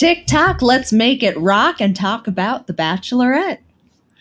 TikTok, let's make it rock and talk about The Bachelorette.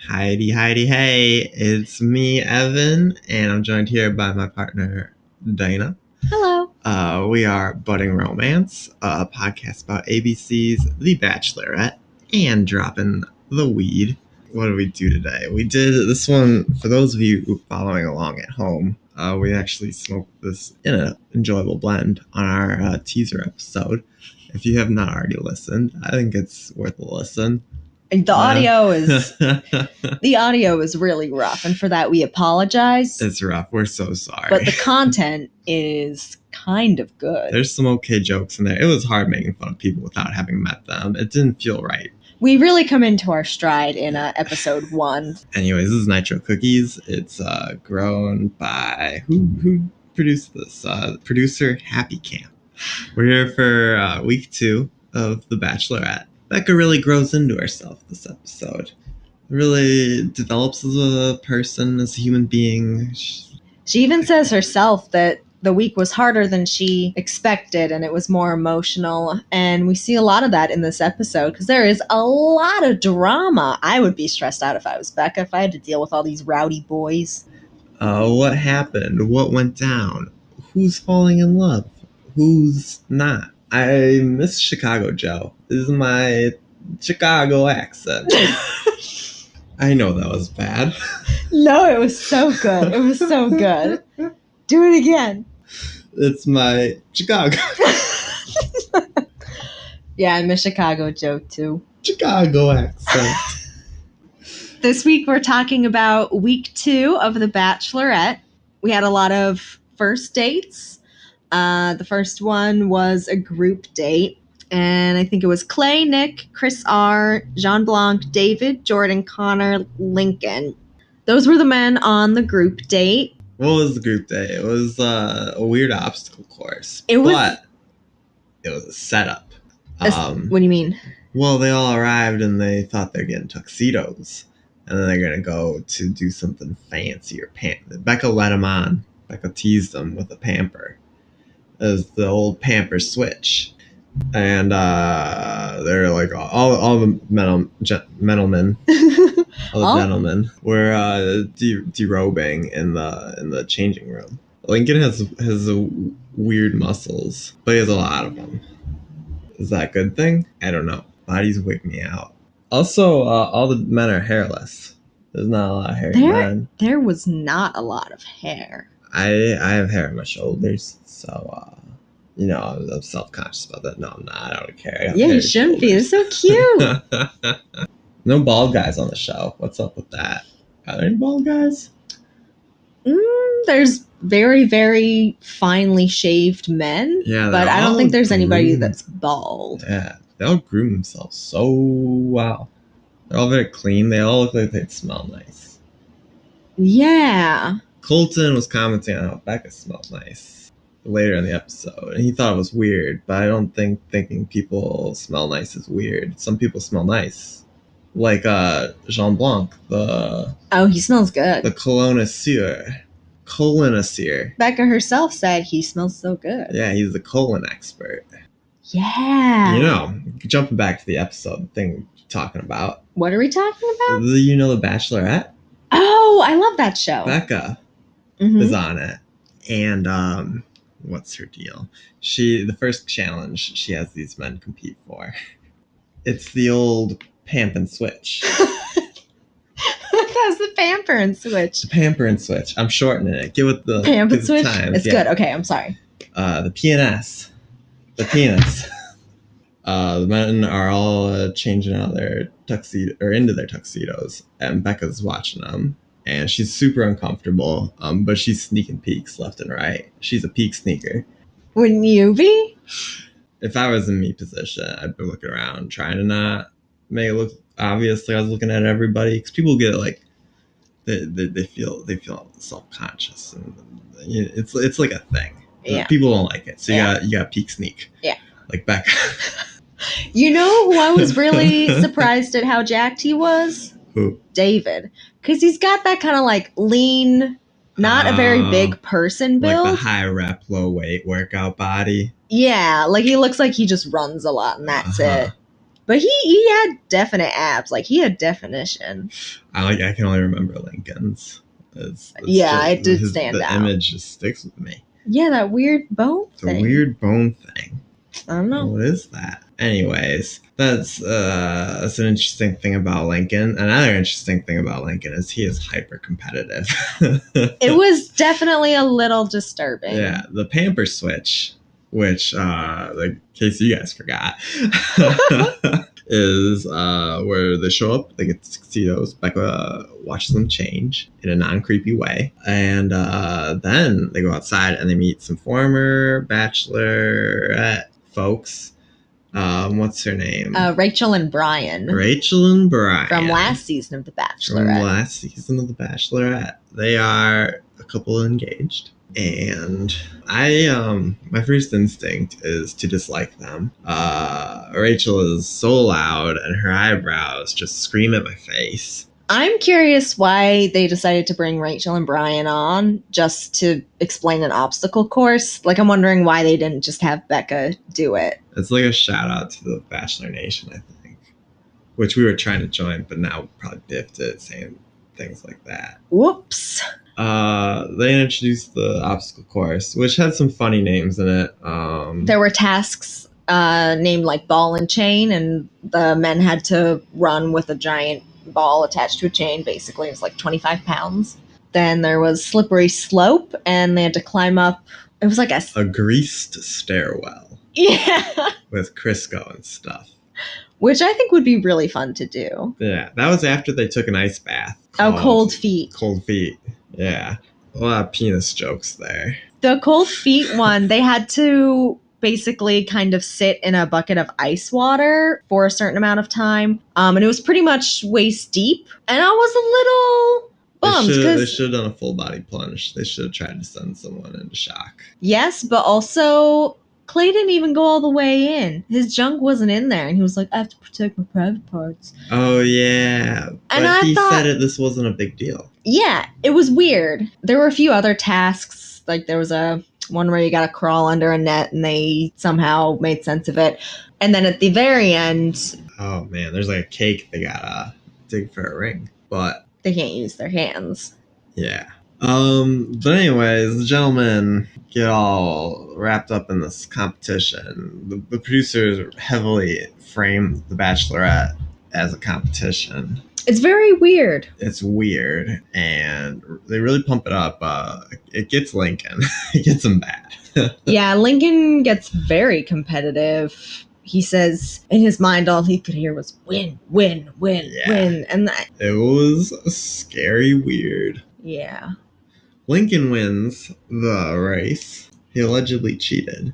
Heidi, hey, it's me, Evan, and I'm joined here by my partner, Dana. Hello. We are Budding Romance, a podcast about ABC's The Bachelorette and dropping the weed. What did we do today? We did this one, for those of you following along at home, we actually smoked this in an enjoyable blend on our teaser episode. If you have not already listened, I think it's worth a listen. The audio is really rough, and for that we apologize. It's rough. We're so sorry. But the content is kind of good. There's some okay jokes in there. It was hard making fun of people without having met them. It didn't feel right. We really come into our stride in episode 1. Anyways, this is Nitro Cookies. It's grown by who produced this? Producer Happy Camp. We're here for week 2 of The Bachelorette. Becca really grows into herself this episode. Really develops as a person, as a human being. She even says herself that the week was harder than she expected and it was more emotional. And we see a lot of that in this episode because there is a lot of drama. I would be stressed out if I was Becca, if I had to deal with all these rowdy boys. What happened? What went down? Who's falling in love? Who's not? I miss Chicago Joe. This is my Chicago accent. I know that was bad. No, it was so good. It was so good. Do it again. It's my Chicago. Yeah, I miss Chicago Joe too. Chicago accent. This week we're talking about week 2 of The Bachelorette. We had a lot of first dates. The first one was a group date. And I think it was Clay, Nick, Chris R., Jean Blanc, David, Jordan, Connor, Lincoln. Those were the men on the group date. What was the group date? It was a weird obstacle course. It was a setup. What do you mean? Well, they all arrived and they thought they're getting tuxedos. And then they're going to go to do something fancy or Becca led them on. Becca teased them with a pamper. As the old pamper switch. And they're like all the gentlemen were derobing in the changing room. Lincoln has weird muscles, but he has a lot of them. Is that a good thing? I don't know. Bodies wig me out. Also, all the men are hairless. There's not a lot of hair in men. There was not a lot of hair. I have hair on my shoulders, so I'm self-conscious about that. No, I'm not. I don't care. Yeah, you shouldn't be. It's so cute. No bald guys on the show. What's up with that? Are there any bald guys? There's very, very finely shaved men. Yeah, but I don't think there's anybody that's bald. Yeah, they all groom themselves so well. They're all very clean. They all look like they'd smell nice. Yeah. Colton was commenting on how Becca smelled nice later in the episode, and he thought it was weird, but I don't think thinking people smell nice is weird. Some people smell nice. Like Jean Blanc, he smells good. The colonosaur. Becca herself said he smells so good. Yeah, he's the colon expert. Yeah. Jumping back to the episode thing we're talking about. What are we talking about? The Bachelorette? Oh, I love that show. Becca is on it. And what's her deal? The first challenge she has these men compete for. It's the old pamp and switch. That's the pamper and switch. The pamper and switch. I'm shortening it. Get with the pamp and switch. It's good. Okay, I'm sorry. The PNS. The penis. The men are all changing out their tuxedo or into their tuxedos, and Becca's watching them. And she's super uncomfortable, but she's sneaking peeks left and right. She's a peek sneaker. Wouldn't you be? If I was in me position, I'd be looking around, trying to not make it look obvious like I was looking at everybody. Because people get like, they feel self-conscious, and it's like a thing. Yeah. People don't like it, so you got peek sneak. Yeah. Like Becca. You know who I was really surprised at how jacked he was? Who? David. Because he's got that kind of like lean, not a very big person build. Like the high rep, low weight workout body. Yeah, like he looks like he just runs a lot and that's it. But he had definite abs. Like, he had definition. I can only remember Lincoln's. It did stand out. The image just sticks with me. Yeah, that weird bone thing. The weird bone thing. I don't know. What is that? Anyways, that's an interesting thing about Lincoln. Another interesting thing about Lincoln is he is hyper competitive. It was definitely a little disturbing. Yeah, the pamper switch, which, in case you guys forgot, is where they show up, they get tuxedos, Becca watches them change in a non-creepy way, and then they go outside and they meet some former Bachelorette folks. What's her name? Rachel and Brian. Rachel and Brian. From last season of The Bachelorette. They are a couple engaged. And my first instinct is to dislike them. Rachel is so loud and her eyebrows just scream at my face. I'm curious why they decided to bring Rachel and Brian on just to explain an obstacle course. Like, I'm wondering why they didn't just have Becca do it. It's like a shout out to the Bachelor Nation, I think, which we were trying to join, but now probably biffed it, saying things like that. Whoops. They introduced the obstacle course, which had some funny names in it. There were tasks named like ball and chain, and the men had to run with a giant ball attached to a chain. Basically, it was like 25 pounds. Then there was slippery slope, and they had to climb up. It was like a greased stairwell. Yeah. With Crisco and stuff. Which I think would be really fun to do. Yeah, that was after they took an ice bath. Cold feet. Cold feet. Yeah. A lot of penis jokes there. The cold feet one, they had to basically kind of sit in a bucket of ice water for a certain amount of time. And it was pretty much waist deep. And I was a little bummed. They should have done a full body plunge. They should have tried to send someone into shock. Yes, but also Clay didn't even go all the way in. His junk wasn't in there. And he was like, I have to protect my private parts. Oh, yeah. But he said this wasn't a big deal. Yeah, it was weird. There were a few other tasks. Like, there was one where you got to crawl under a net, and they somehow made sense of it. And then at the very end... Oh, man, there's like a cake they got to dig for a ring. But... they can't use their hands. Yeah. But anyways, the gentlemen get all wrapped up in this competition. The producers heavily frame The Bachelorette as a competition. It's very weird. It's weird, and they really pump it up. It gets Lincoln. It gets him bad. Yeah, Lincoln gets very competitive. He says in his mind all he could hear was win, win, win, win. And it was scary weird. Yeah. Lincoln wins the race. He allegedly cheated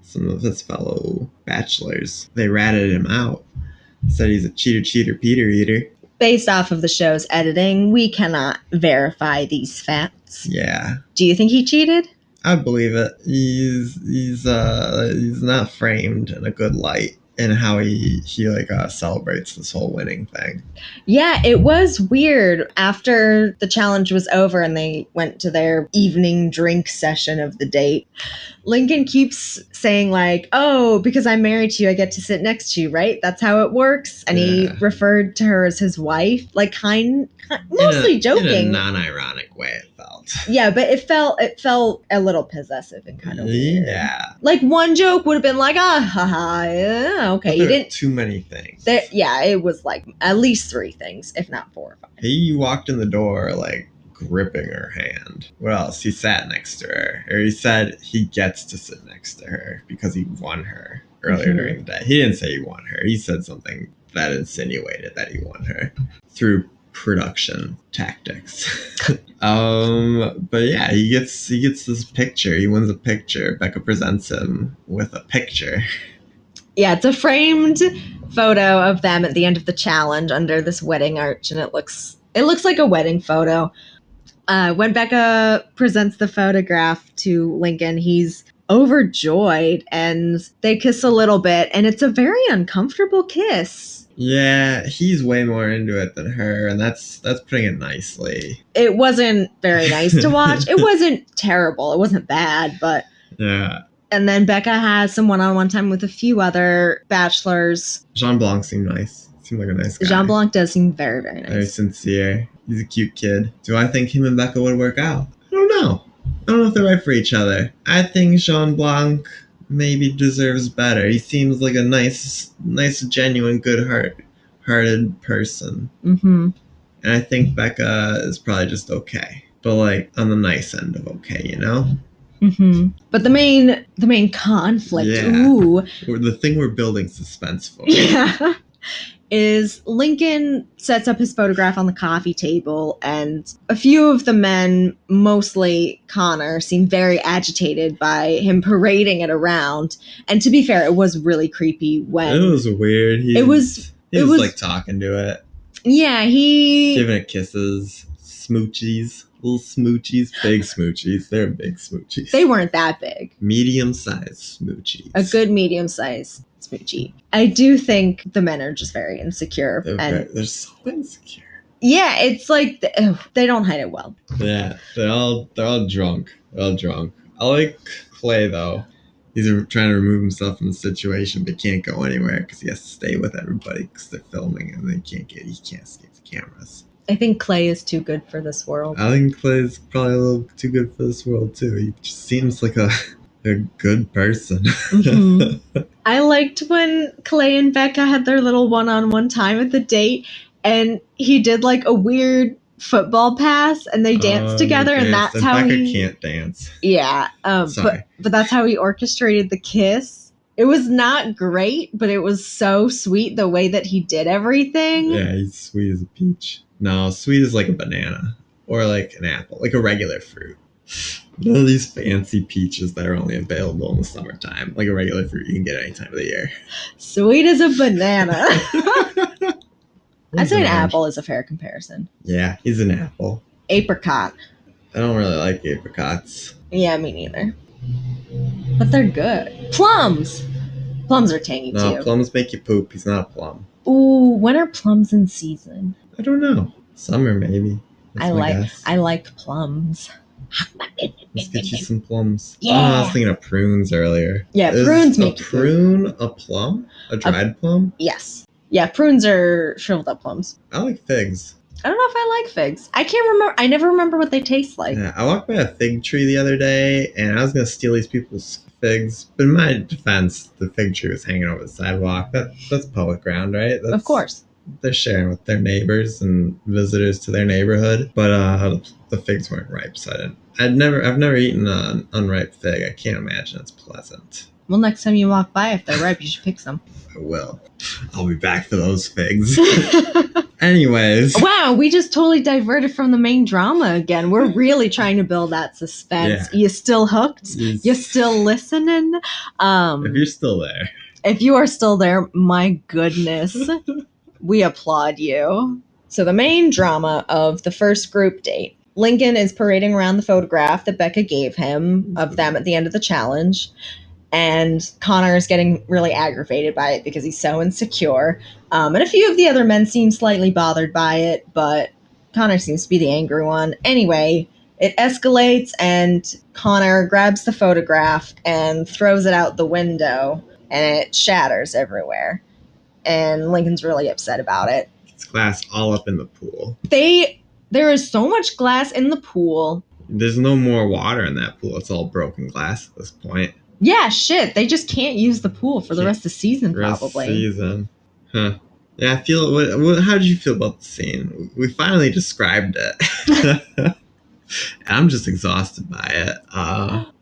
some of his fellow bachelors. They ratted him out. Said he's a cheater, Peter eater. Based off of the show's editing, we cannot verify these facts. Yeah. Do you think he cheated? I believe it. He's not framed in a good light in how he celebrates this whole winning thing. Yeah, it was weird. After the challenge was over and they went to their evening drink session of the date, Lincoln keeps saying like, oh, because I'm married to you, I get to sit next to you, right? That's how it works. And he referred to her as his wife, like mostly joking. In a non-ironic way, it felt. Yeah, but it felt a little possessive and kind of weird. Yeah. Like, one joke would have been like, yeah, okay. You didn't too many things. It was like at least 3 things, if not 4 or 5. He walked in the door like gripping her hand. What else? He sat next to her. Or he said he gets to sit next to her because he won her earlier during the day. He didn't say he won her. He said something that insinuated that he won her through production tactics. But yeah, he gets this picture. He wins a picture. Becca presents him with a picture. Yeah, it's a framed photo of them at the end of the challenge under this wedding arch, and it looks like a wedding photo. When Becca presents the photograph to Lincoln, he's overjoyed, and they kiss a little bit, and it's a very uncomfortable kiss. Yeah, he's way more into it than her, and that's putting it nicely. It wasn't very nice to watch. It wasn't terrible. It wasn't bad, but... Yeah. And then Becca has some one-on-one time with a few other bachelors. Jean Blanc seemed nice. Seemed like a nice guy. Jean Blanc does seem very, very nice. Very sincere. He's a cute kid. Do I think him and Becca would work out? I don't know. I don't know if they're right for each other. I think Jean Blanc maybe deserves better. He seems like a nice, genuine, good-hearted person. Mm-hmm. And I think Becca is probably just okay. But, like, on the nice end of okay, you know? Mm-hmm. But the main conflict, or the thing we're building suspense for, is Lincoln sets up his photograph on the coffee table, and a few of the men, mostly Connor, seem very agitated by him parading it around. And to be fair, it was really creepy when it was weird. He was like talking to it. Yeah, giving it kisses, smoochies. Little smoochies, big smoochies. They're big smoochies. They weren't that big. Medium-sized smoochies. A good medium-sized smoochie. I do think the men are just very insecure. They're so insecure. Yeah, it's like they don't hide it well. Yeah, they're all drunk. They're all drunk. I like Clay though. He's trying to remove himself from the situation, but can't go anywhere because he has to stay with everybody because they're filming and he can't escape the cameras. I think Clay is too good for this world. I think Clay's probably a little too good for this world too. He just seems like a good person. Mm-hmm. I liked when Clay and Becca had their little one-on-one time at the date, and he did like a weird football pass, and they danced together, and that's how Becca can't dance. Yeah, Sorry. but that's how he orchestrated the kiss. It was not great, but it was so sweet the way that he did everything. Yeah, he's sweet as a peach. No, sweet as like a banana or like an apple, like a regular fruit. None of these fancy peaches that are only available in the summertime. Like a regular fruit you can get any time of the year. Sweet as a banana. I'd say an apple is a fair comparison. Yeah, he's an apple. Apricot. I don't really like apricots. Yeah, me neither. But they're good. Plums! Plums are tangy too. No, plums make you poop. He's not a plum. Ooh, when are plums in season? I don't know. Summer, maybe. I like plums. Let's get you some plums. Yeah. Oh, I was thinking of prunes earlier. Yeah, prunes make you poop. A plum? A dried plum? Yes. Yeah, prunes are shriveled up plums. I like figs. I don't know if I like figs. I can't remember. I never remember what they taste like. Yeah, I walked by a fig tree the other day, and I was going to steal these people's figs. But in my defense, the fig tree was hanging over the sidewalk. That's public ground, right? Of course. They're sharing with their neighbors and visitors to their neighborhood. But the figs weren't ripe, so I've never eaten an unripe fig. I can't imagine it's pleasant. Well, next time you walk by, if they're ripe, you should pick some. I will. I'll be back for those figs. Anyways. Wow, we just totally diverted from the main drama again. We're really trying to build that suspense. Yeah. You still hooked? You still listening? If you're still there. If you are still there, my goodness. We applaud you. So the main drama of the first group date. Lincoln is parading around the photograph that Becca gave him of them at the end of the challenge. And Connor is getting really aggravated by it because he's so insecure. And a few of the other men seem slightly bothered by it, but Connor seems to be the angry one. Anyway, it escalates and Connor grabs the photograph and throws it out the window, and it shatters everywhere. And Lincoln's really upset about it. It's glass all up in the pool. There is so much glass in the pool. There's no more water in that pool. It's all broken glass at this point. Yeah, shit. They just can't use the pool for the rest of the season, probably. Huh. Yeah, how did you feel about the scene? We finally described it. I'm just exhausted by it.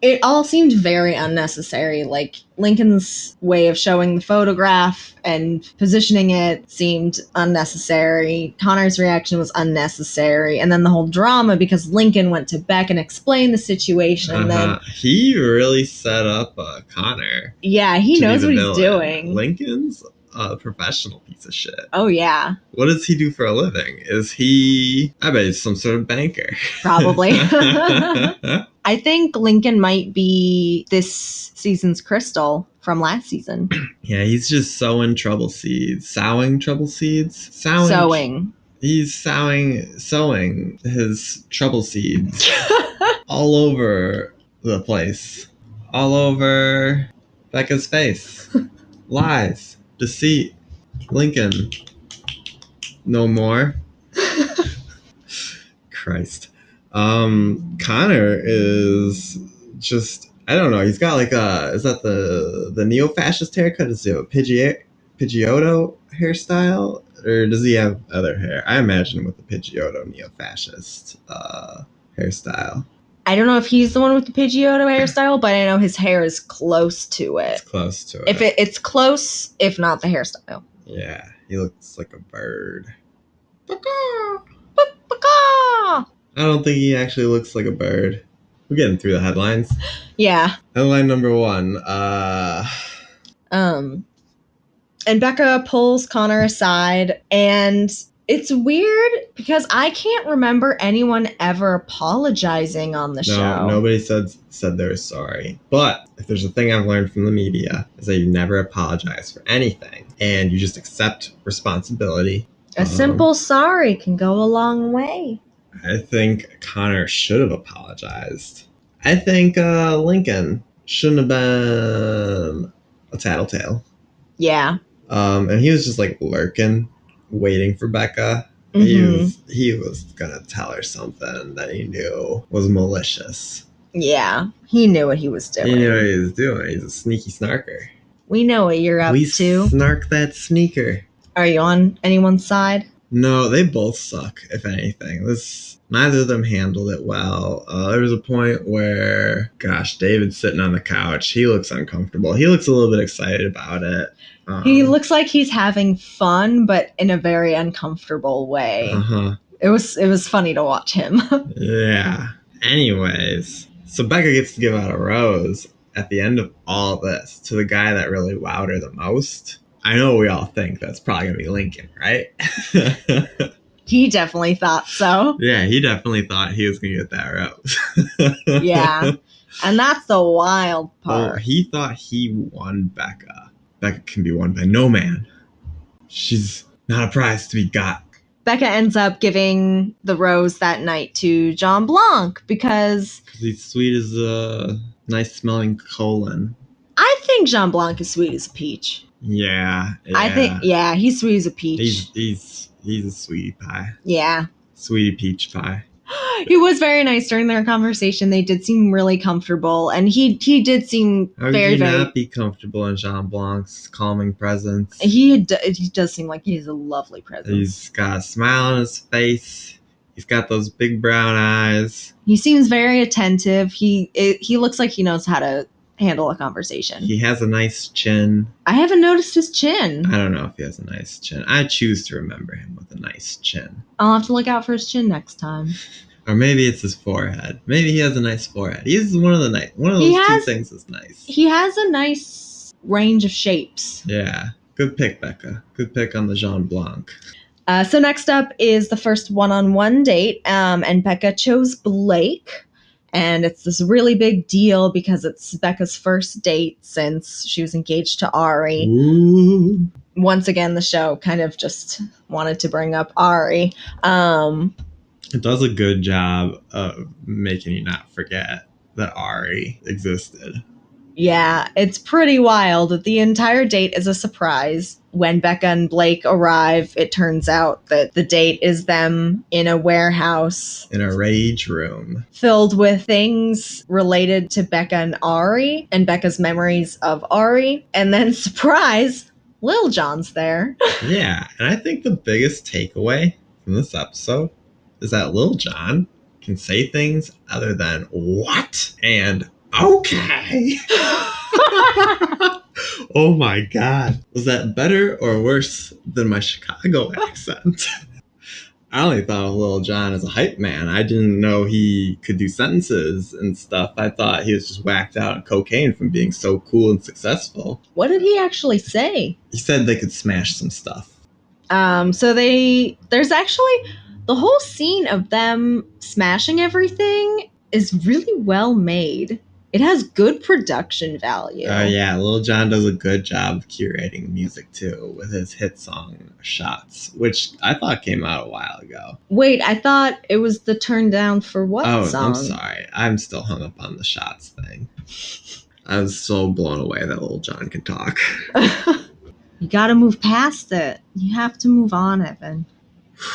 It all seemed very unnecessary. Like, Lincoln's way of showing the photograph and positioning it seemed unnecessary. Connor's reaction was unnecessary. And then the whole drama because Lincoln went to Beck and explained the situation. And then he really set up Connor. Yeah, he knows what he's doing. Lincoln's a professional piece of shit. Oh, yeah. What does he do for a living? I bet he's some sort of banker. Probably. I think Lincoln might be this season's Crystal from last season. Yeah, he's just sowing trouble seeds. Sowing trouble seeds? Sowing. He's sowing his trouble seeds all over the place. all over Becca's face. Lies, deceit, Lincoln, no more. Christ. Connor is just, I don't know, he's got like is that the neo-fascist haircut? Does he have a Pidgeotto hairstyle? Or does he have other hair? I imagine with the Pidgeotto neo-fascist hairstyle. I don't know if he's the one with the Pidgeotto hairstyle, but I know his hair is close to it. It's close to it. If it's close, if not the hairstyle. Yeah, he looks like a bird. I don't think he actually looks like a bird. We're getting through the headlines. Yeah. Headline number 1. And Becca pulls Connor aside, and it's weird because I can't remember anyone ever apologizing on the show. Nobody said they were sorry. But if there's a thing I've learned from the media, is that you never apologize for anything, and you just accept responsibility. A simple sorry can go a long way. I think Connor should have apologized. I think Lincoln shouldn't have been a tattletale. Yeah. And he was just like lurking, waiting for Becca. Mm-hmm. He was gonna tell her something that he knew was malicious. Yeah, he knew what he was doing. He knew what he was doing. He's a sneaky snarker. We know what you're up to. Snark that sneaker. Are you on anyone's side? No, they both suck, if anything. Neither of them handled it well. There was a point where, David's sitting on the couch. He looks uncomfortable. He looks a little bit excited about it. He looks like he's having fun, but in a very uncomfortable way. Uh-huh. It was funny to watch him. Yeah. Anyways, so Becca gets to give out a rose at the end of all this to the guy that really wowed her the most. I know we all think that's probably going to be Lincoln, right? He definitely thought so. Yeah, he definitely thought he was going to get that rose. Yeah. And that's the wild part. Oh, he thought he won Becca. Becca can be won by no man. She's not a prize to be got. Becca ends up giving the rose that night to Jean Blanc because he's sweet as a nice smelling colon. I think Jean Blanc is sweet as a peach. Yeah. I think, he's sweet as a peach. He's a sweetie pie. Yeah. Sweetie peach pie. He was very nice during their conversation. They did seem really comfortable, and he did seem very, very... not be comfortable in Jean Blanc's calming presence? He does seem like he has a lovely presence. He's got a smile on his face. He's got those big brown eyes. He seems very attentive. He looks like he knows how to handle a conversation. He has a nice chin. I haven't noticed his chin. I don't know if he has a nice chin. I choose to remember him with a nice chin. I'll have to look out for his chin next time. Or maybe it's his forehead. Maybe he has a nice forehead. He's one of those two things is nice. He has a nice range of shapes. Yeah. Good pick, Becca. Good pick on the Jean Blanc. So next up is the first one-on-one date. And Becca chose Blake. And it's this really big deal because it's Becca's first date since she was engaged to Ari. Ooh. Once again, the show kind of just wanted to bring up Ari. It does a good job of making you not forget that Ari existed. Yeah, it's pretty wild that the entire date is a surprise. When Becca and Blake arrive, it turns out that the date is them in a warehouse. In a rage room. Filled with things related to Becca and Ari, and Becca's memories of Ari. And then, surprise, Lil Jon's there. Yeah, and I think the biggest takeaway from this episode is that Lil Jon can say things other than what and okay. Oh my God. Was that better or worse than my Chicago accent? I only thought of Lil Jon as a hype man. I didn't know he could do sentences and stuff. I thought he was just whacked out on cocaine from being so cool and successful. What did he actually say? He said they could smash some stuff. So there's actually the whole scene of them smashing everything is really well made. It has good production value. Oh, yeah. Lil Jon does a good job of curating music, too, with his hit song, Shots, which I thought came out a while ago. Wait, I thought it was the Turn Down for What song? I'm sorry. I'm still hung up on the Shots thing. I was so blown away that little John could talk. You gotta move past it. You have to move on, Evan.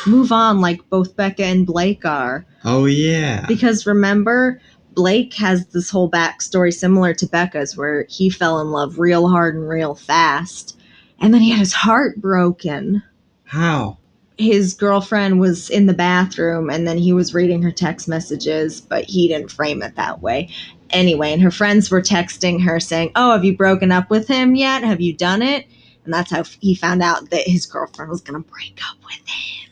Move on like both Becca and Blake are. Oh, yeah. Because remember, Blake has this whole backstory similar to Becca's where he fell in love real hard and real fast. And then he had his heart broken. How? His girlfriend was in the bathroom and then he was reading her text messages, but he didn't frame it that way. Anyway, and her friends were texting her saying, "Oh, have you broken up with him yet? Have you done it?" And that's how he found out that his girlfriend was going to break up with him.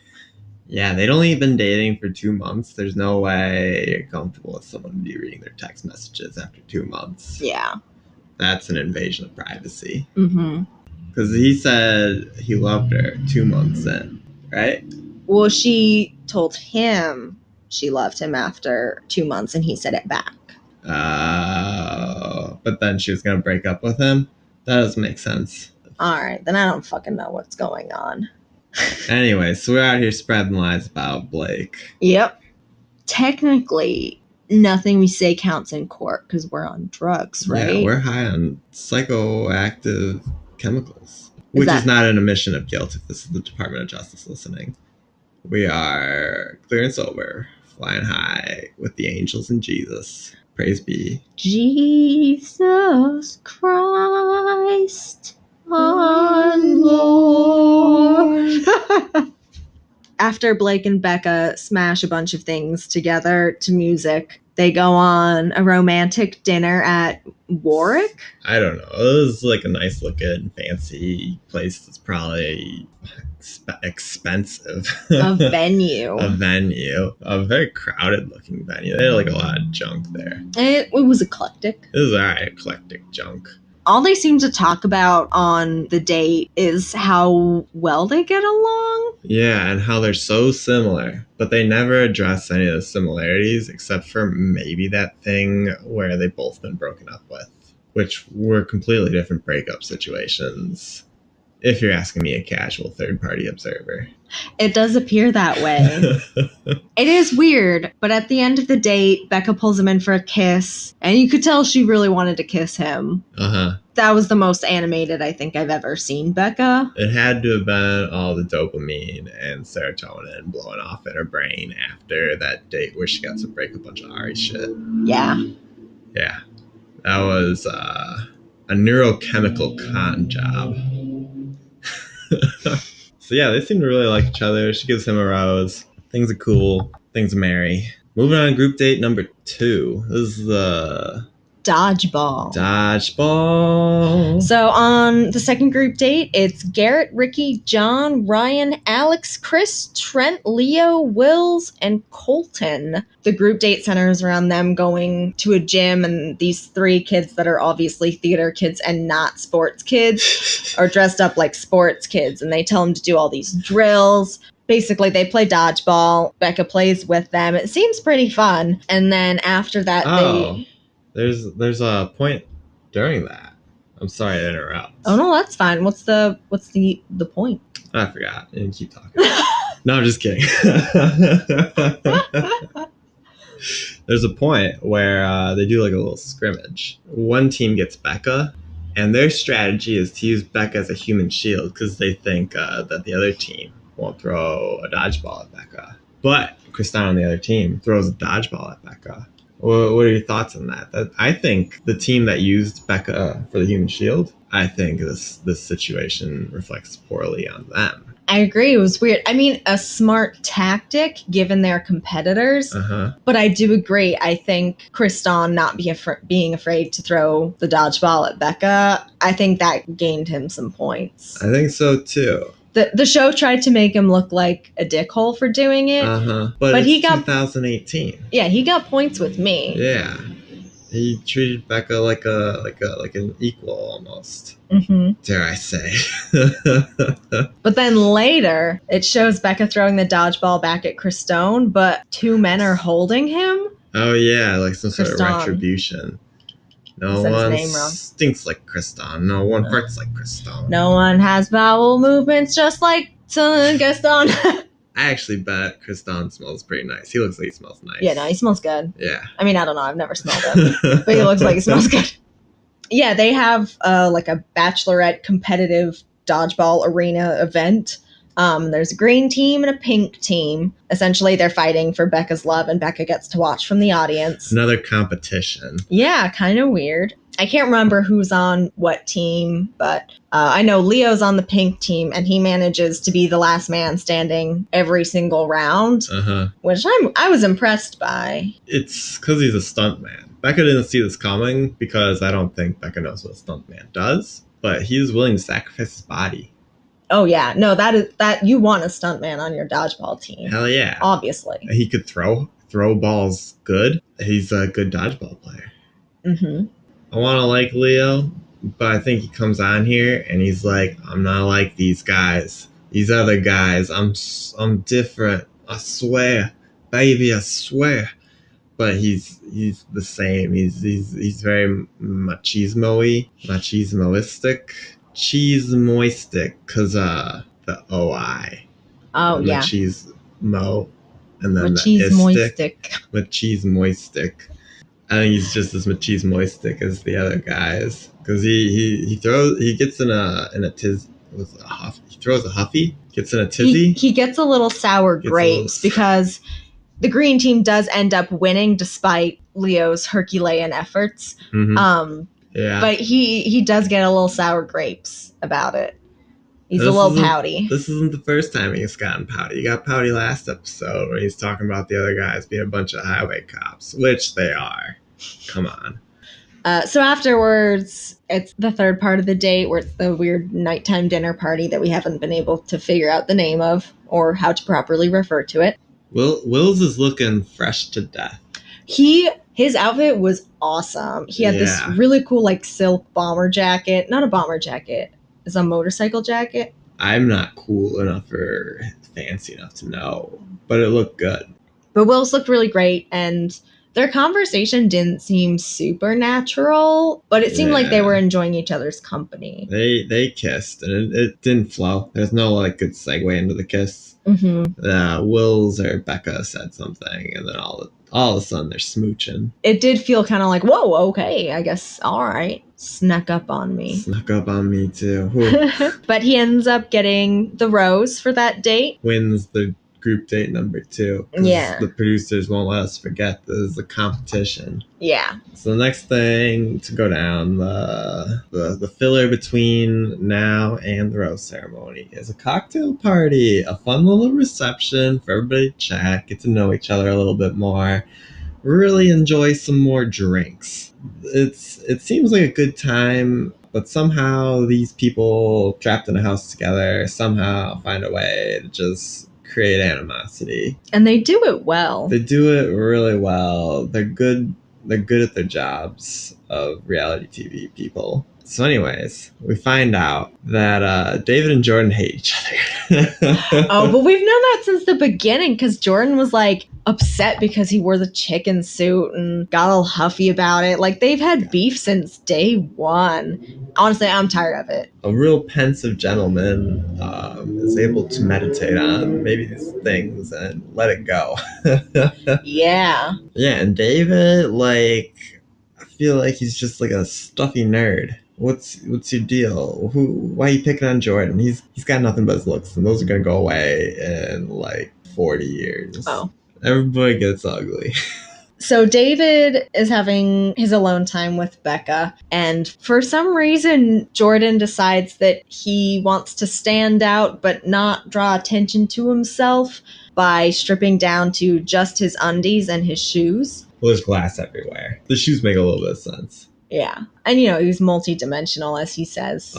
Yeah, they'd only been dating for 2 months. There's no way you're comfortable with someone to be reading their text messages after 2 months. Yeah. That's an invasion of privacy. Mm-hmm. Because he said he loved her 2 months in, right? Well, she told him she loved him after 2 months, and he said it back. But then she was going to break up with him? That doesn't make sense. All right, then I don't fucking know what's going on. Anyway, so we're out here spreading lies about Blake. Yep. Technically, nothing we say counts in court because we're on drugs, right? Yeah, we're high on psychoactive chemicals, which is not an admission of guilt if this is the Department of Justice listening. We are clear and sober, flying high with the angels and Jesus. Praise be. Jesus Christ, our Lord. After Blake and Becca smash a bunch of things together to music, they go on a romantic dinner at Warwick. I don't know. It was like a nice looking, fancy place that's probably expensive. A venue. A venue. A very crowded looking venue. They had like a lot of junk there. It was eclectic. It was alright, eclectic junk. All they seem to talk about on the date is how well they get along. Yeah, and how they're so similar. But they never address any of the similarities except for maybe that thing where they've both been broken up with, which were completely different breakup situations. If you're asking me, a casual third-party observer. It does appear that way. It is weird, but at the end of the date, Becca pulls him in for a kiss, and you could tell she really wanted to kiss him. Uh-huh. That was the most animated I think I've ever seen Becca. It had to have been all the dopamine and serotonin blowing off in her brain after that date where she got to break a bunch of Ari shit. Yeah. Yeah. That was a neurochemical con job. So yeah, they seem to really like each other. She gives him a rose. Things are cool. Things are merry. Moving on to group date number 2. This is the Dodgeball. So on the second group date, it's Garrett, Ricky, John, Ryan, Alex, Chris, Trent, Leo, Wills, and Colton. The group date centers around them going to a gym, and these 3 kids that are obviously theater kids and not sports kids are dressed up like sports kids, and they tell them to do all these drills. Basically, they play dodgeball. Becca plays with them. It seems pretty fun. And then after that, There's a point during that. I'm sorry to interrupt. Oh no, that's fine. What's the point? I forgot. You can keep talking. No, I'm just kidding. There's a point where they do like a little scrimmage. One team gets Becca, and their strategy is to use Becca as a human shield because they think that the other team won't throw a dodgeball at Becca. But Kristan on the other team throws a dodgeball at Becca. What are your thoughts on that? I think the team that used Becca for the human shield, I think this situation reflects poorly on them. I agree. It was weird. I mean, a smart tactic given their competitors. Uh-huh. But I do agree. I think Kristan not being afraid to throw the dodgeball at Becca, I think that gained him some points. I think so too. The show tried to make him look like a dickhole for doing it. Uh-huh. But he got 2018. Yeah, he got points with me. Yeah. He treated Becca like an equal almost. Mm-hmm. Dare I say. But then later, it shows Becca throwing the dodgeball back at Kristan, but 2 men are holding him. Oh yeah, like some sort of Kristan. I retribution. No said his one name wrong. stinks like Kristan. No one hurts like Kristan. No one has bowel movements just like Gaston. I actually bet Kristan smells pretty nice. He looks like he smells nice. Yeah, no, he smells good. Yeah. I mean, I don't know. I've never smelled him. But he looks like he smells good. Yeah, they have like a Bachelorette competitive dodgeball arena event. There's a green team and a pink team. Essentially, they're fighting for Becca's love, and Becca gets to watch from the audience. Another competition. Yeah, kind of weird. I can't remember who's on what team, but I know Leo's on the pink team, and he manages to be the last man standing every single round, which I was impressed by. It's because he's a stuntman. Becca didn't see this coming because I don't think Becca knows what a stuntman does, but he was willing to sacrifice his body. Oh yeah, no, that you want a stuntman on your dodgeball team. Hell yeah. Obviously. He could throw balls good. He's a good dodgeball player. Mm-hmm. I want to like Leo, but I think he comes on here and he's like, I'm not like these guys. These other guys. I'm different. I swear. Baby, I swear. But he's the same. He's very machismo-y, machismoistic, because the OI. Oh yeah. Machismo, and then machismoistic. Machismoistic. I think he's just as machismoistic as the other guys because he gets in a tiz with a huff. He throws a huffy, gets in a tizzy. He gets a little sour grapes because the green team does end up winning despite Leo's Herculean efforts. Mm-hmm. Yeah. But he does get a little sour grapes about it. He's a little pouty. This isn't the first time he's gotten pouty. He got pouty last episode when he's talking about the other guys being a bunch of highway cops, which they are. Come on. So afterwards, it's the third part of the date where it's the weird nighttime dinner party that we haven't been able to figure out the name of or how to properly refer to it. Will's is looking fresh to death. His outfit was awesome. He had this really cool like silk bomber jacket. Not a bomber jacket. It's a motorcycle jacket. I'm not cool enough or fancy enough to know, but it looked good. But Will's looked really great, and their conversation didn't seem super natural, but it seemed like they were enjoying each other's company. They kissed, and it didn't flow. There's no like good segue into the kiss. Mm-hmm. Wills or Becca said something, and then all of a sudden they're smooching. It did feel kind of like, whoa, okay, I guess, all right. Snuck up on me. Snuck up on me, too. But he ends up getting the rose for that date. Wins the group date number 2. Yeah. The producers won't let us forget this is a competition. Yeah. So the next thing to go down, the filler between now and the rose ceremony is a cocktail party, a fun little reception for everybody to chat, get to know each other a little bit more, really enjoy some more drinks. It seems like a good time, but somehow these people trapped in a house together somehow find a way to just create animosity. And they do it well. They do it really well. They're good at their jobs of reality TV people. So anyways, we find out that David and Jordan hate each other. Oh, but we've known that since the beginning because Jordan was like upset because he wore the chicken suit and got all huffy about it. Like they've had beef since day one. Honestly, I'm tired of it. A real pensive gentleman is able to meditate on maybe these things and let it go. Yeah. Yeah, and David, like, I feel like he's just like a stuffy nerd. What's your deal? Why are you picking on Jordan? He's got nothing but his looks, and those are gonna go away in like 40 years. Oh. Everybody gets ugly. So David is having his alone time with Becca, and for some reason, Jordan decides that he wants to stand out but not draw attention to himself by stripping down to just his undies and his shoes. Well, there's glass everywhere. The shoes make a little bit of sense. Yeah. And, he's multi-dimensional, as he says.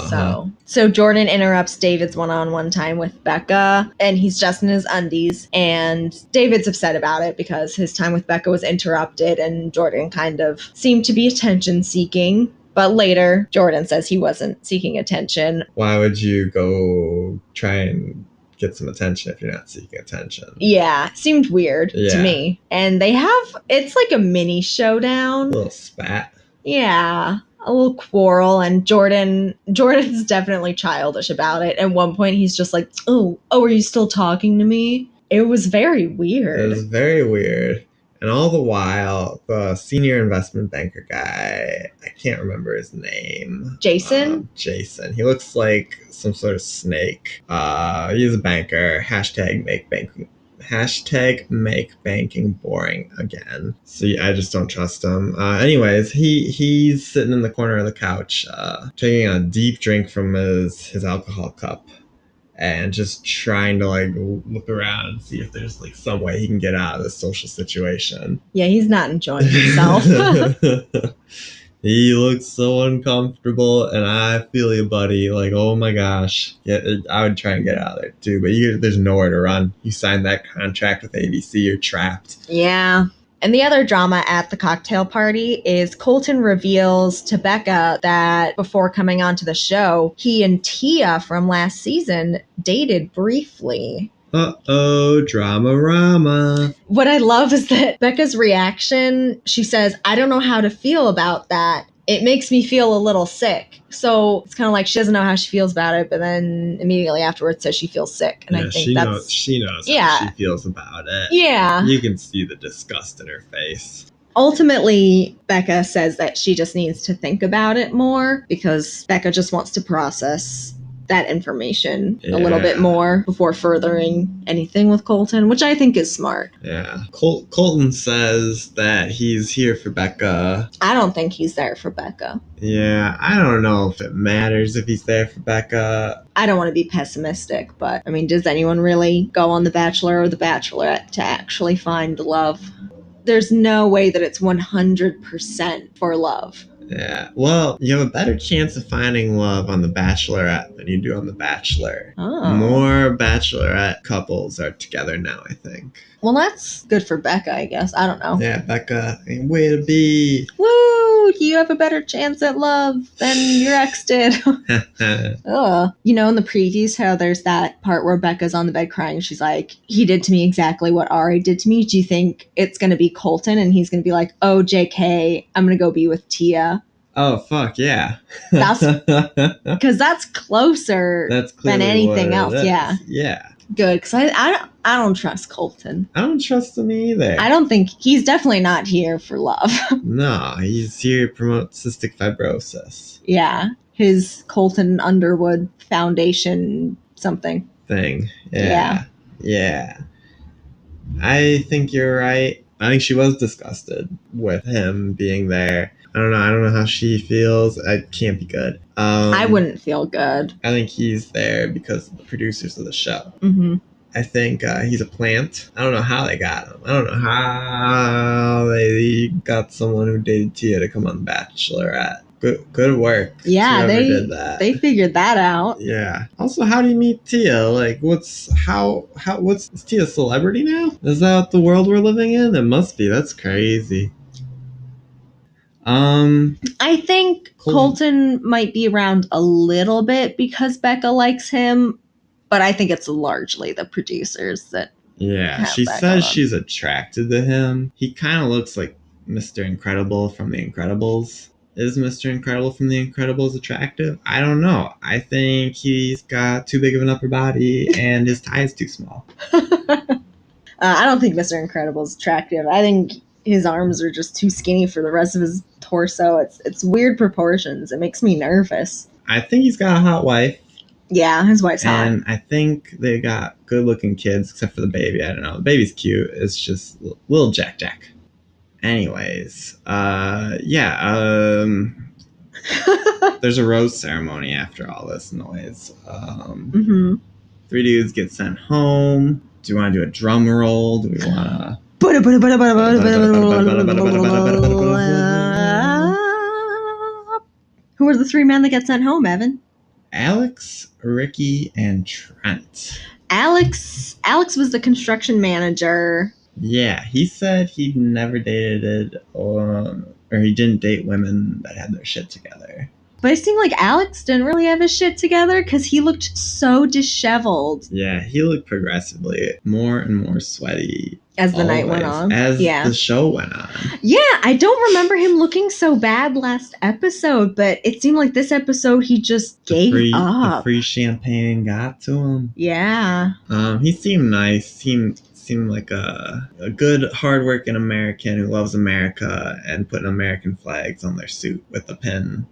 So Jordan interrupts David's one-on-one time with Becca, and he's just in his undies. And David's upset about it because his time with Becca was interrupted, and Jordan kind of seemed to be attention-seeking. But later, Jordan says he wasn't seeking attention. Why would you go try and get some attention if you're not seeking attention? Yeah, seemed weird to me. And it's like a mini showdown. A little spat. Yeah, a little quarrel, and Jordan's definitely childish about it. At one point, he's just like, oh, are you still talking to me? It was very weird. It was very weird. And all the while, the senior investment banker guy, I can't remember his name. Jason? Jason. He looks like some sort of snake. He's a banker. Hashtag make banking boring again. So yeah, I just don't trust him. Anyways, he's sitting in the corner of the couch, taking a deep drink from his alcohol cup, and just trying to like look around and see if there's like some way he can get out of this social situation. Yeah, he's not enjoying himself. He looks so uncomfortable, and I feel you, buddy. Like, oh my gosh. Yeah, I would try and get out of there too, but there's nowhere to run. You signed that contract with ABC, you're trapped. Yeah. And the other drama at the cocktail party is Colton reveals to Becca that before coming onto the show, he and Tia from last season dated briefly. Uh-oh, drama-rama. What I love is that Becca's reaction, she says, I don't know how to feel about that. It makes me feel a little sick. So it's kind of like she doesn't know how she feels about it, but then immediately afterwards says she feels sick. And I think she knows how she feels about it. Yeah. You can see the disgust in her face. Ultimately, Becca says that she just needs to think about it more because Becca just wants to process that information a little bit more before furthering anything with Colton, which I think is smart. Yeah. Colton says that he's here for Becca. I don't think he's there for Becca. Yeah, I don't know if it matters if he's there for Becca. I don't want to be pessimistic, but I mean, does anyone really go on The Bachelor or The Bachelorette to actually find love? There's no way that it's 100% for love. Yeah, well, you have a better chance of finding love on The Bachelorette than you do on The Bachelor. Oh. More Bachelorette couples are together now, I think. Well, that's good for Becca, I guess. I don't know. Yeah, Becca, way to be. Woo! You have a better chance at love than your ex did. Ugh. You know, in the previews, how there's that part where Becca's on the bed crying. She's like, he did to me exactly what Ari did to me. Do you think it's going to be Colton? And he's going to be like, oh, JK, I'm going to go be with Tia. Oh, fuck, yeah. That's because that's closer than anything else. Yeah. Yeah. Good, because I don't trust Colton. I don't trust him either. I don't think he's definitely not here for love. No, he's here to promote cystic fibrosis. Yeah, his Colton Underwood Foundation something thing. Yeah. I think you're right. I think she was disgusted with him being there. I don't know how she feels. It can't be good. I wouldn't feel good. I think he's there because of the producers of the show. Mm-hmm. I think he's a plant. I don't know how they got him. I don't know how they got someone who dated Tia to come on The Bachelorette. Good work. Yeah, did that. They figured that out. Yeah. Also, how do you meet Tia? Like, is Tia a celebrity now? Is that the world we're living in? It must be. That's crazy. I think Colton might be around a little bit because Becca likes him, but I think it's largely the producers that. Yeah, she says she's attracted to him. He kind of looks like Mr. Incredible from The Incredibles. Is Mr. Incredible from The Incredibles attractive? I don't know. I think he's got too big of an upper body and his tie is too small. I don't think Mr. Incredible's attractive. I think his arms are just too skinny for the rest of his torso. It's weird proportions. It makes me nervous. I think he's got a hot wife. Yeah, his wife's hot. And I think they got good-looking kids, except for the baby. I don't know. The baby's cute. It's just little Jack. Anyways, there's a rose ceremony after all this noise. 3 dudes get sent home. Do you want to do a drum roll? Do we want to... Who are the 3 men that get sent home, Evan? Alex, Ricky, and Trent. Alex was the construction manager. Yeah, he said he never dated or he didn't date women that had their shit together. But it seemed like Alex didn't really have his shit together because he looked so disheveled. Yeah, he looked progressively more and more sweaty. As the night went on. As the show went on. Yeah, I don't remember him looking so bad last episode, but it seemed like this episode he just gave up. The free champagne got to him. Yeah. He seemed nice. seemed like a good, hardworking American who loves America and putting American flags on their suit with a pin.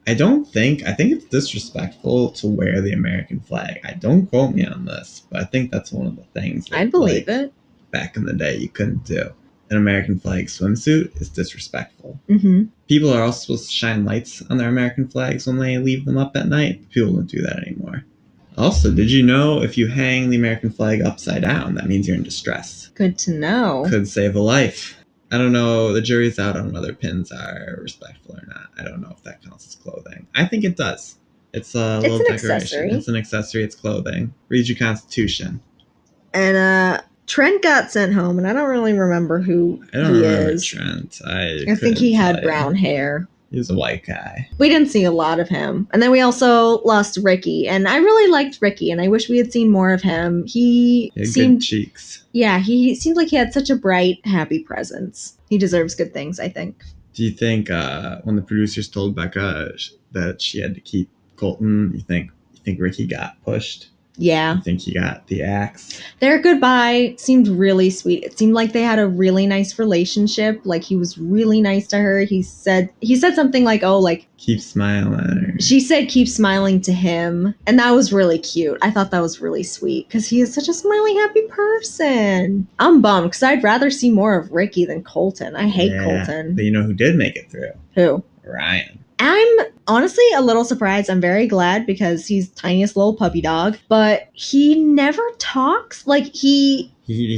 I think it's disrespectful to wear the American flag. I don't quote me on this, but I think that's one of the things that, I believe it. Back in the day you couldn't do. An American flag swimsuit is disrespectful. Mm-hmm. People are also supposed to shine lights on their American flags when they leave them up at night. People don't do that anymore. Also, did you know if you hang the American flag upside down, that means you're in distress? Good to know. Could save a life. I don't know. The jury's out on whether pins are respectful or not. I don't know if that counts as clothing. I think it does. It's a little decoration. Accessory. It's an accessory. It's clothing. Read your Constitution. And Trent got sent home, and I don't really remember who I don't remember is. Trent. I think he had brown hair. He was a white guy. We didn't see a lot of him. And then we also lost Ricky. And I really liked Ricky, and I wish we had seen more of him. He seemed good cheeks. Yeah, he seemed like he had such a bright, happy presence. He deserves good things, I think. Do you think when the producers told Becca that she had to keep Colton, you think Ricky got pushed? Yeah. I think he got the axe. Their goodbye seemed really sweet. It seemed like they had a really nice relationship. Like, he was really nice to her. He said something like, oh, like, keep smiling. She said keep smiling to him. And that was really cute. I thought that was really sweet because he is such a smiling, happy person. I'm bummed because I'd rather see more of Ricky than Colton. I hate Colton. But you know who did make it through? Who? Ryan. I'm honestly a little surprised. I'm very glad because he's tiniest little puppy dog, but he never talks. Like he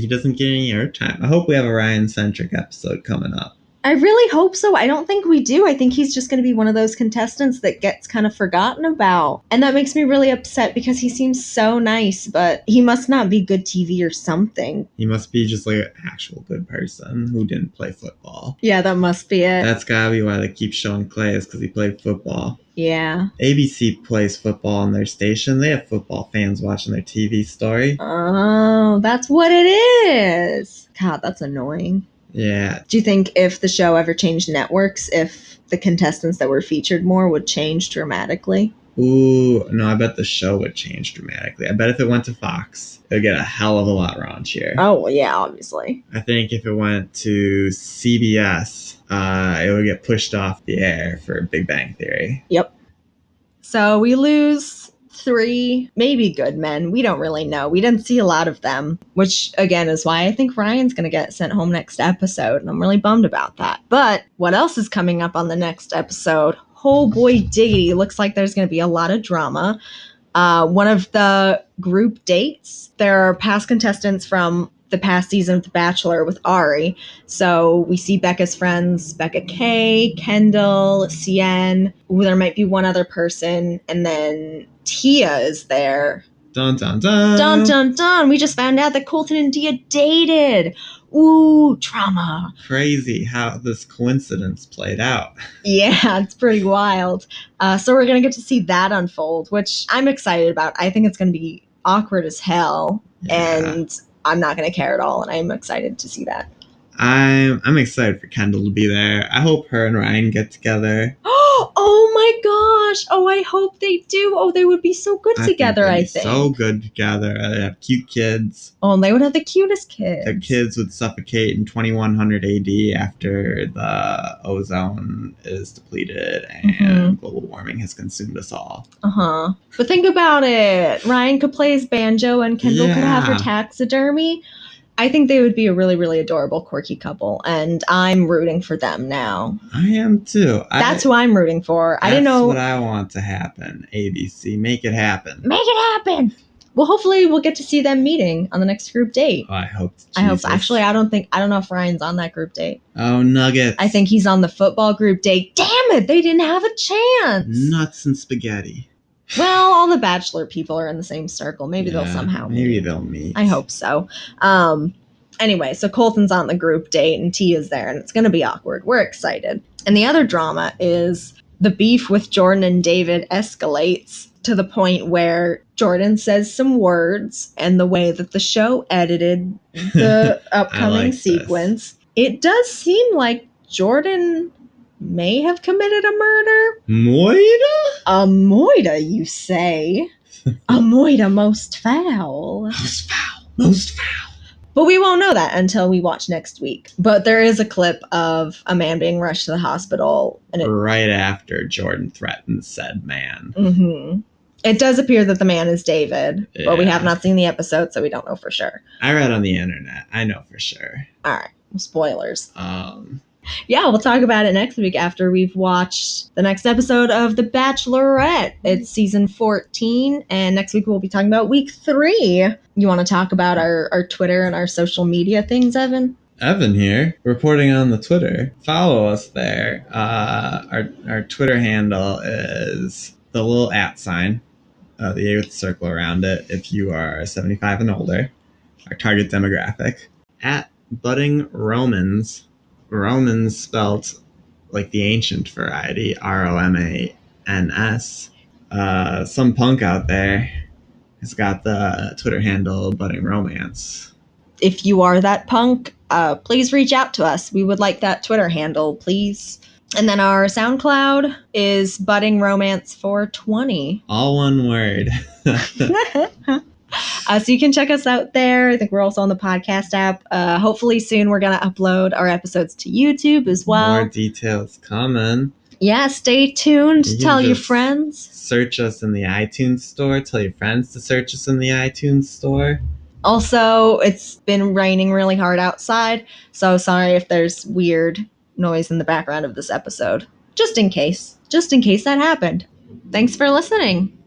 doesn't get any airtime. I hope we have a Ryan-centric episode coming up. I really hope so. I don't think we do. I think he's just going to be one of those contestants that gets kind of forgotten about. And that makes me really upset because he seems so nice, but he must not be good TV or something. He must be just like an actual good person who didn't play football. Yeah, that must be it. That's gotta be why they keep showing Clay, is because he played football. Yeah. ABC plays football on their station. They have football fans watching their TV story. Oh, that's what it is. God, that's annoying. Yeah. Do you think if the show ever changed networks, if the contestants that were featured more would change dramatically? Ooh, no, I bet the show would change dramatically. I bet if it went to Fox, it would get a hell of a lot raunchier. Oh, well, yeah, obviously. I think if it went to CBS, it would get pushed off the air for Big Bang Theory. Yep. So we lose 3 maybe good men. We don't really know. We didn't see a lot of them, which again is why I think Ryan's going to get sent home next episode, and I'm really bummed about that. But what else is coming up on the next episode? Oh boy diggity, looks like there's going to be a lot of drama. One of the group dates, there are past contestants from the past season of The Bachelor with Ari. So we see Becca's friends, Becca K, Kendall, Cien. Ooh, there might be one other person. And then Tia is there. Dun, dun, dun. Dun, dun, dun. We just found out that Colton and Tia dated. Ooh, drama. Crazy how this coincidence played out. Yeah, it's pretty wild. So we're going to get to see that unfold, which I'm excited about. I think it's going to be awkward as hell. Yeah. And I'm not going to care at all, and I'm excited to see that. I'm excited for Kendall to be there. I hope her and Ryan get together. Oh my gosh! Oh, I hope they do. Oh, they would be so good together, I think. So good together. They have cute kids. Oh, and they would have the cutest kids. The kids would suffocate in 2100 AD after the ozone is depleted and global warming has consumed us all. Uh-huh. But think about it. Ryan could play his banjo and Kendall could have her taxidermy. I think they would be a really, really adorable, quirky couple, and I'm rooting for them now. I am too. That's who I'm rooting for. I didn't know. That's what I want to happen. ABC, make it happen. Make it happen. Well, hopefully we'll get to see them meeting on the next group date. Oh, I hope. I hope. Actually, I don't know if Ryan's on that group date. Oh, nuggets. I think he's on the football group date. Damn it, they didn't have a chance. Nuts and spaghetti. Well, all the Bachelor people are in the same circle. Maybe they'll somehow meet. Maybe they'll meet. I hope so. Anyway, so Colton's on the group date and Tia's there, and it's going to be awkward. We're excited. And the other drama is the beef with Jordan and David escalates to the point where Jordan says some words, and the way that the show edited the upcoming sequence, it does seem like Jordan may have committed a murder. Moida? A moida, you say? A moida most foul. Most foul. Most foul. But we won't know that until we watch next week. But there is a clip of a man being rushed to the hospital. And right after Jordan threatens said man. Mm-hmm. It does appear that the man is David, but we have not seen the episode, so we don't know for sure. I read on the internet. I know for sure. All right. Spoilers. Yeah, we'll talk about it next week after we've watched the next episode of The Bachelorette. It's season 14, and next week we'll be talking about week 3. You want to talk about our Twitter and our social media things, Evan? Evan here, reporting on the Twitter. Follow us there. Our Twitter handle is the little @ sign, the A with the circle around it, if you are 75 and older. Our target demographic. @budding Romans. Romans spelled like the ancient variety, ROMANS. Some punk out there has got the Twitter handle budding romance. If you are that punk, please reach out to us. We would like that Twitter handle, please. And then our SoundCloud is budding romance 420. All one word. So you can check us out there. I think we're also on the podcast app. Hopefully soon we're going to upload our episodes to YouTube as well. More details coming. Yeah, stay tuned. Tell your friends. Search us in the iTunes store. Tell your friends to search us in the iTunes store. Also, it's been raining really hard outside, so sorry if there's weird noise in the background of this episode. Just in case that happened. Thanks for listening.